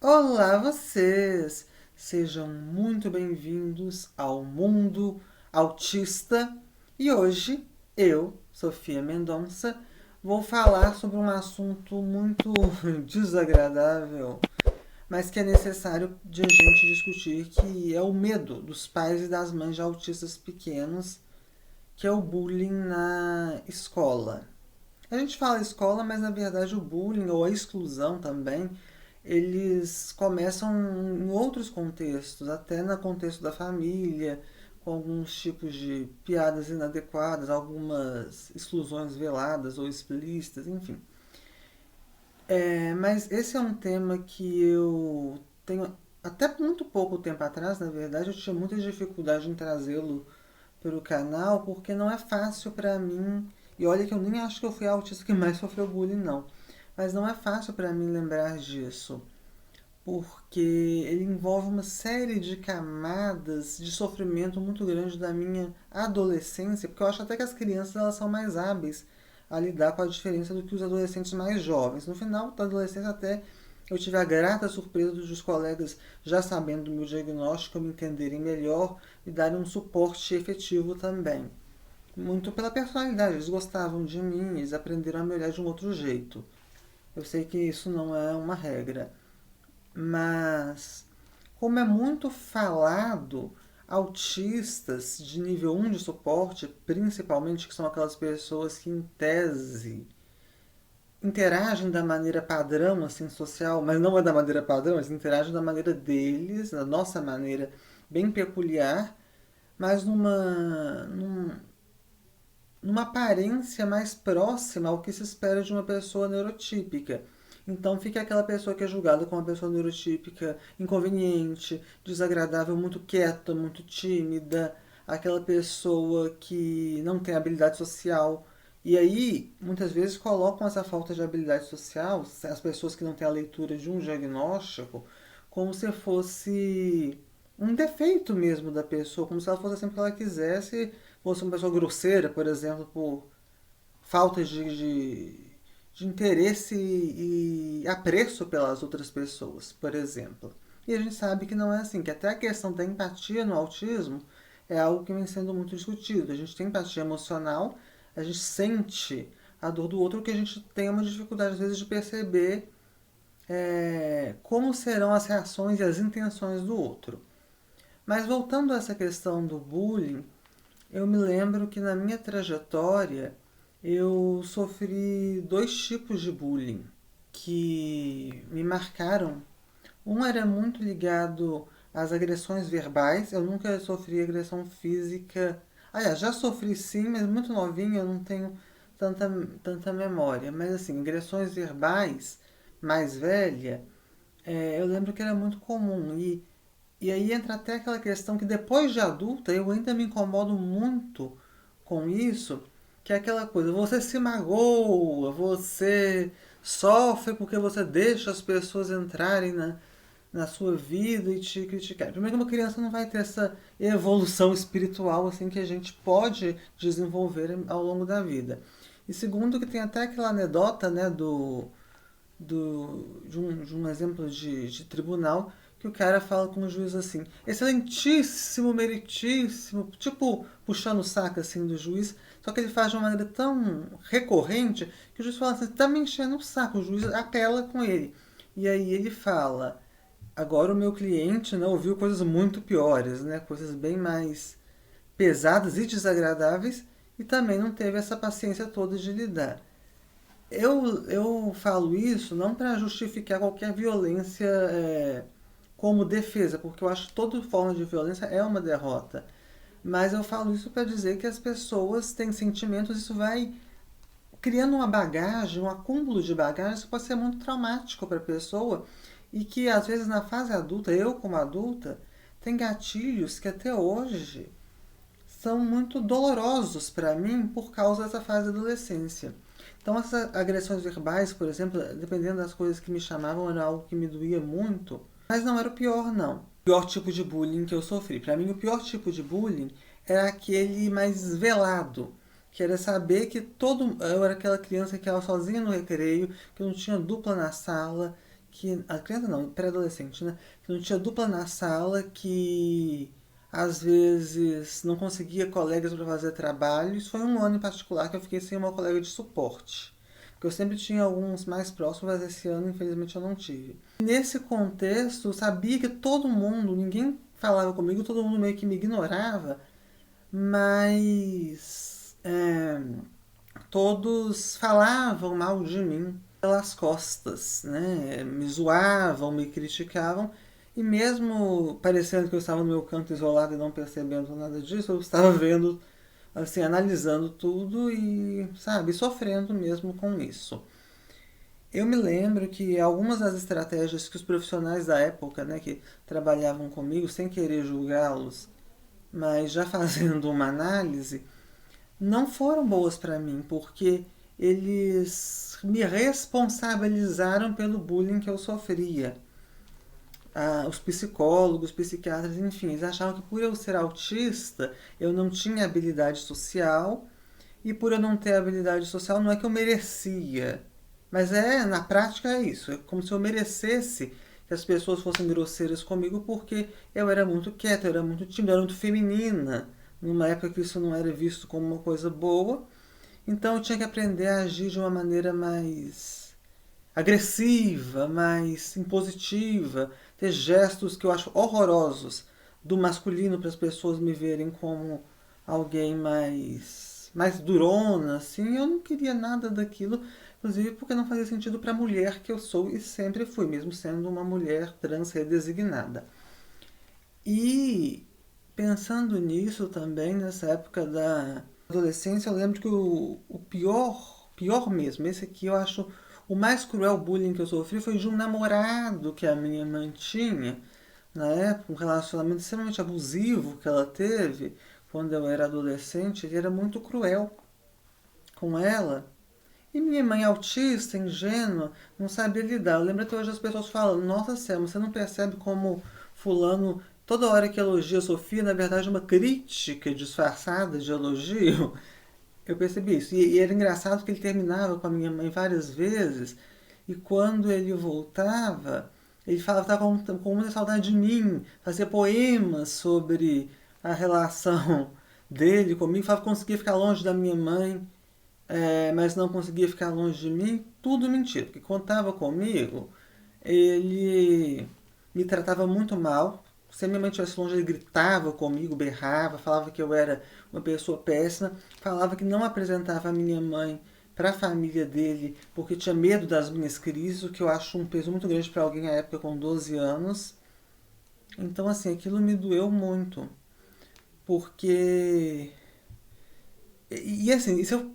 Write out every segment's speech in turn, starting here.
Olá, vocês! Sejam muito bem-vindos ao Mundo Autista. E hoje eu, Sofia Mendonça, vou falar sobre um assunto muito desagradável, mas que é necessário de a gente discutir, que é o medo dos pais e das mães de autistas pequenos, que é o bullying na escola. A gente fala escola, mas na verdade o bullying ou a exclusão também, eles começam em outros contextos, até no contexto da família, com alguns tipos de piadas inadequadas, algumas exclusões veladas ou explícitas, enfim. Mas esse é um tema que eu tenho até muito pouco tempo atrás, na verdade, eu tinha muita dificuldade em trazê-lo para o canal, porque não é fácil para mim. E olha que eu nem acho que eu fui a autista que mais sofreu bullying, não. Mas não é fácil para mim lembrar disso, porque ele envolve uma série de camadas de sofrimento muito grande da minha adolescência, porque eu acho até que as crianças elas são mais hábeis a lidar com a diferença do que os adolescentes mais jovens. No final da adolescência até eu tive a grata surpresa dos colegas, já sabendo do meu diagnóstico, me entenderem melhor e darem um suporte efetivo também. Muito pela personalidade, eles gostavam de mim, eles aprenderam a me olhar de um outro jeito. Eu sei que isso não é uma regra, mas como é muito falado, autistas de nível um de suporte, principalmente, que são aquelas pessoas que em tese interagem da maneira padrão, assim, social, mas não é da maneira padrão, eles interagem da maneira deles, da nossa maneira bem peculiar, mas numa aparência mais próxima ao que se espera de uma pessoa neurotípica. Então fica aquela pessoa que é julgada como uma pessoa neurotípica, inconveniente, desagradável, muito quieta, muito tímida, aquela pessoa que não tem habilidade social. E aí, muitas vezes colocam essa falta de habilidade social, as pessoas que não têm a leitura de um diagnóstico, como se fosse um defeito mesmo da pessoa, como se ela fosse sempre que ela quisesse, fosse uma pessoa grosseira, por exemplo, por falta de interesse e apreço pelas outras pessoas, por exemplo. E a gente sabe que não é assim, que até a questão da empatia no autismo é algo que vem sendo muito discutido. A gente tem empatia emocional, a gente sente a dor do outro, que a gente tem uma dificuldade às vezes de perceber como serão as reações e as intenções do outro. Mas voltando a essa questão do bullying, eu me lembro que na minha trajetória eu sofri dois tipos de bullying que me marcaram. Um era muito ligado às agressões verbais, eu nunca sofri agressão física. Aliás, já sofri sim, mas muito novinha, eu não tenho tanta memória. Mas assim, agressões verbais mais velha, eu lembro que era muito comum. E aí entra até aquela questão que depois de adulta eu ainda me incomodo muito com isso, que é aquela coisa, você se magoa, você sofre porque você deixa as pessoas entrarem na sua vida e te criticar. Primeiro que uma criança não vai ter essa evolução espiritual assim que a gente pode desenvolver ao longo da vida. E segundo que tem até aquela anedota, né, de um exemplo de tribunal, que o cara fala com o juiz assim, excelentíssimo, meritíssimo, tipo puxando o saco assim do juiz, só que ele faz de uma maneira tão recorrente que o juiz fala assim, tá me enchendo o saco, o juiz apela com ele. E aí ele fala, agora o meu cliente, né, ouviu coisas muito piores, né, coisas bem mais pesadas e desagradáveis, e também não teve essa paciência toda de lidar. Eu falo isso não para justificar qualquer violência como defesa, porque eu acho que toda forma de violência é uma derrota. Mas eu falo isso para dizer que as pessoas têm sentimentos, isso vai criando uma bagagem, um acúmulo de bagagem, isso pode ser muito traumático para a pessoa e que às vezes na fase adulta, eu como adulta, tem gatilhos que até hoje são muito dolorosos para mim por causa dessa fase da adolescência. Então, essas agressões verbais, por exemplo, dependendo das coisas que me chamavam, era algo que me doía muito. Mas não era o pior, não. O pior tipo de bullying que eu sofri. Para mim, o pior tipo de bullying era aquele mais velado. Que era saber que eu era aquela criança que estava sozinha no recreio, que não tinha dupla na sala, que a criança não, pré-adolescente, né? Que não tinha dupla na sala, que às vezes não conseguia colegas para fazer trabalho. Isso foi um ano em particular que eu fiquei sem uma colega de suporte. Porque eu sempre tinha alguns mais próximos, mas esse ano, infelizmente, eu não tive. Nesse contexto, eu sabia que todo mundo, ninguém falava comigo, todo mundo meio que me ignorava, mas todos falavam mal de mim pelas costas, né? Me zoavam, me criticavam, e mesmo parecendo que eu estava no meu canto isolado e não percebendo nada disso, eu estava vendo, assim, analisando tudo e, sabe, sofrendo mesmo com isso. Eu me lembro que algumas das estratégias que os profissionais da época, né, que trabalhavam comigo, sem querer julgá-los, mas já fazendo uma análise, não foram boas para mim, porque eles me responsabilizaram pelo bullying que eu sofria. Os psicólogos, psiquiatras, enfim, eles achavam que por eu ser autista, eu não tinha habilidade social, e por eu não ter habilidade social, não é que eu merecia. Mas na prática é isso. É como se eu merecesse que as pessoas fossem grosseiras comigo porque eu era muito quieta, eu era muito tímida, eu era muito feminina. Numa época que isso não era visto como uma coisa boa. Então eu tinha que aprender a agir de uma maneira mais agressiva, mais impositiva, ter gestos que eu acho horrorosos do masculino para as pessoas me verem como alguém mais durona, assim. Eu não queria nada daquilo, inclusive porque não fazia sentido para a mulher que eu sou e sempre fui, mesmo sendo uma mulher trans redesignada. E pensando nisso também, nessa época da adolescência, eu lembro que o pior mesmo, esse aqui eu acho o mais cruel bullying que eu sofri foi de um namorado que a minha mãe tinha, na época, um relacionamento extremamente abusivo que ela teve quando eu era adolescente. Ele era muito cruel com ela. E minha mãe, autista, ingênua, não sabia lidar. Eu lembro até hoje as pessoas falam: Nossa, Selma, você não percebe como fulano, toda hora que elogia a Sofia, na verdade é uma crítica disfarçada de elogio? Eu percebi isso. E era engraçado que ele terminava com a minha mãe várias vezes, e quando ele voltava, ele falava que estava com muita saudade de mim, fazia poemas sobre a relação dele comigo, falava que conseguia ficar longe da minha mãe, mas não conseguia ficar longe de mim. Tudo mentira, porque quando estava comigo, ele me tratava muito mal. Se a minha mãe estivesse longe, ele gritava comigo, berrava, falava que eu era uma pessoa péssima, falava que não apresentava a minha mãe para a família dele porque tinha medo das minhas crises, o que eu acho um peso muito grande para alguém à época com 12 anos. Então, assim, aquilo me doeu muito, porque assim, e se eu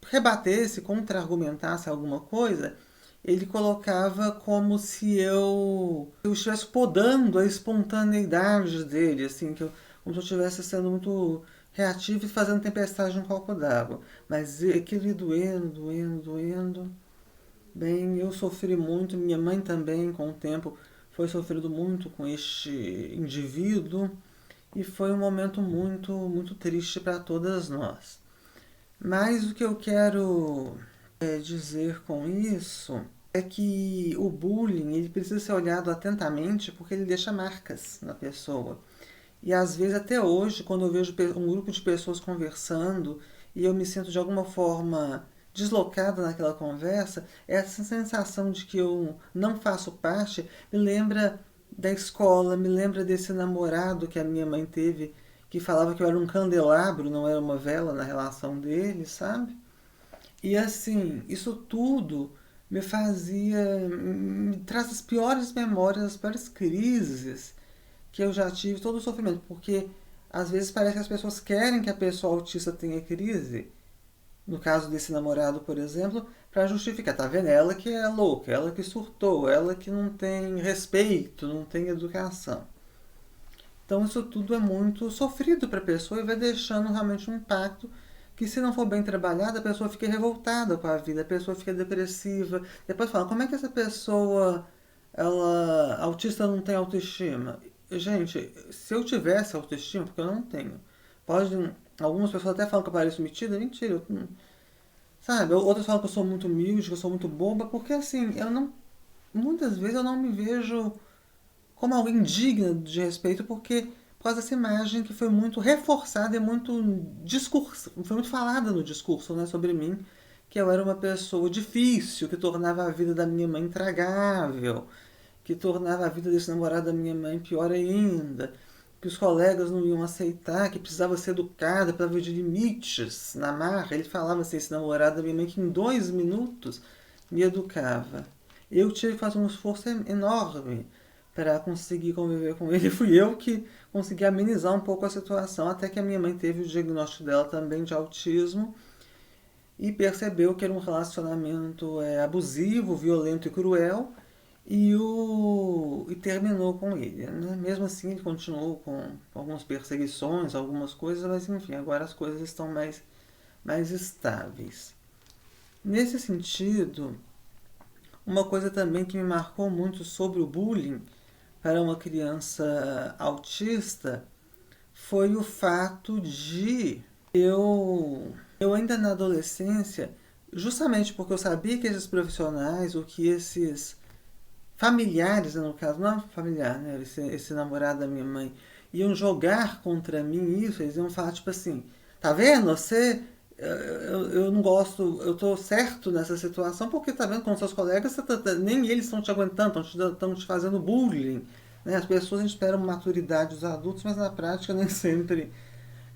rebatesse, contra-argumentasse alguma coisa, ele colocava como se eu estivesse podando a espontaneidade dele, assim, como se eu estivesse sendo muito reativo e fazendo tempestade no copo d'água. Mas aquilo ia doendo, doendo, doendo. Bem, eu sofri muito, minha mãe também, com o tempo, foi sofrendo muito com este indivíduo, e foi um momento muito, muito triste para todas nós. Mas o que eu quero dizer com isso é que o bullying ele precisa ser olhado atentamente porque ele deixa marcas na pessoa. E às vezes até hoje, quando eu vejo um grupo de pessoas conversando e eu me sinto de alguma forma deslocada naquela conversa, essa sensação de que eu não faço parte me lembra da escola, me lembra desse namorado que a minha mãe teve, que falava que eu era um candelabro, não era uma vela na relação dele, sabe? E assim, isso tudo me fazia, me traz as piores memórias, as piores crises que eu já tive, todo o sofrimento, porque às vezes parece que as pessoas querem que a pessoa autista tenha crise, no caso desse namorado, por exemplo, para justificar, tá vendo? Ela que é louca, ela que surtou, ela que não tem respeito, não tem educação. Então isso tudo é muito sofrido para a pessoa e vai deixando realmente um impacto que, se não for bem trabalhado, a pessoa fica revoltada com a vida, a pessoa fica depressiva. Depois fala: como é que essa pessoa, ela autista, não tem autoestima? Gente, se eu tivesse autoestima, porque eu não tenho, pode, algumas pessoas até falam que eu pareço metida, mentira, sabe? Outras falam que eu sou muito humilde, que eu sou muito boba, porque assim, eu não muitas vezes eu não me vejo como alguém digna de respeito, porque por causa dessa imagem que foi muito reforçada e muito discurso, foi muito falada no discurso, né, sobre mim, que eu era uma pessoa difícil, que tornava a vida da minha mãe intragável, que tornava a vida desse namorado da minha mãe pior ainda, que os colegas não iam aceitar, que precisava ser educada, precisava de limites na marra. Ele falava assim, esse namorado da minha mãe, que em 2 minutos me educava. Eu tive que fazer um esforço enorme para conseguir conviver com ele. Fui eu que consegui amenizar um pouco a situação, até que a minha mãe teve o diagnóstico dela também de autismo e percebeu que era um relacionamento abusivo, violento e cruel, e terminou com ele. Né? Mesmo assim, ele continuou com algumas perseguições, algumas coisas, mas enfim, agora as coisas estão mais estáveis. Nesse sentido, uma coisa também que me marcou muito sobre o bullying para uma criança autista foi o fato de eu ainda na adolescência, justamente porque eu sabia que esses profissionais, ou que esses familiares, no caso, não familiar, né? Esse namorado da minha mãe, iam jogar contra mim isso, eles iam falar tipo assim, tá vendo? Você. Eu não gosto, eu tô certo nessa situação, porque tá vendo com seus colegas, nem eles estão te aguentando, estão te fazendo bullying. Né? As pessoas esperam maturidade dos adultos, mas na prática nem sempre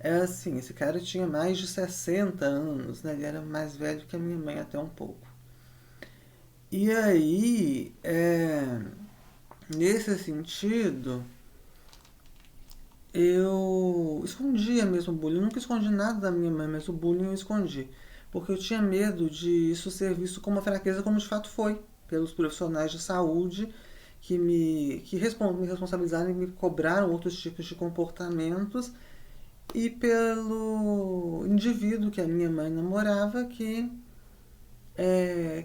é assim. Esse cara tinha mais de 60 anos, né? Ele era mais velho que a minha mãe até um pouco. E aí, nesse sentido, eu escondia mesmo o bullying. Eu nunca escondi nada da minha mãe, mas o bullying eu escondi. Porque eu tinha medo de isso ser visto como uma fraqueza, como de fato foi, pelos profissionais de saúde me responsabilizaram e me cobraram outros tipos de comportamentos, e pelo indivíduo que a minha mãe namorava, que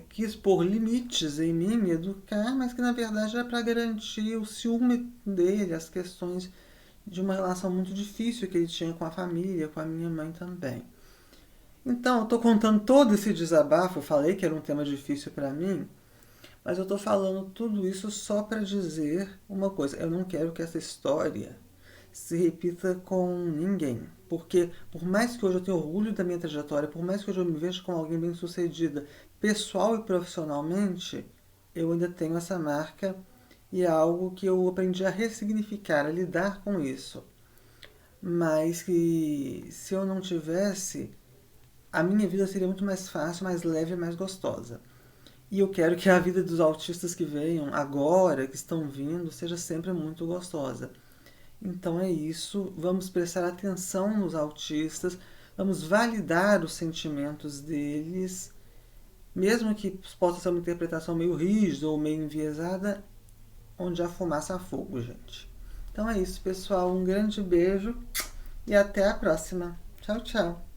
quis pôr limites em mim, me educar, mas que na verdade era para garantir o ciúme dele, as questões de uma relação muito difícil que ele tinha com a família, com a minha mãe também. Então, eu estou contando todo esse desabafo, eu falei que era um tema difícil para mim, mas eu estou falando tudo isso só para dizer uma coisa: eu não quero que essa história se repita com ninguém. Porque, por mais que hoje eu tenha orgulho da minha trajetória, por mais que hoje eu me veja como alguém bem sucedida, pessoal e profissionalmente, eu ainda tenho essa marca, e é algo que eu aprendi a ressignificar, a lidar com isso. Mas que se eu não tivesse, a minha vida seria muito mais fácil, mais leve e mais gostosa. E eu quero que a vida dos autistas que venham agora, que estão vindo, seja sempre muito gostosa. Então é isso, vamos prestar atenção nos autistas, vamos validar os sentimentos deles, mesmo que possa ser uma interpretação meio rígida ou meio enviesada, onde há fumaça há fogo, gente. Então é isso, pessoal, um grande beijo e até a próxima. Tchau, tchau.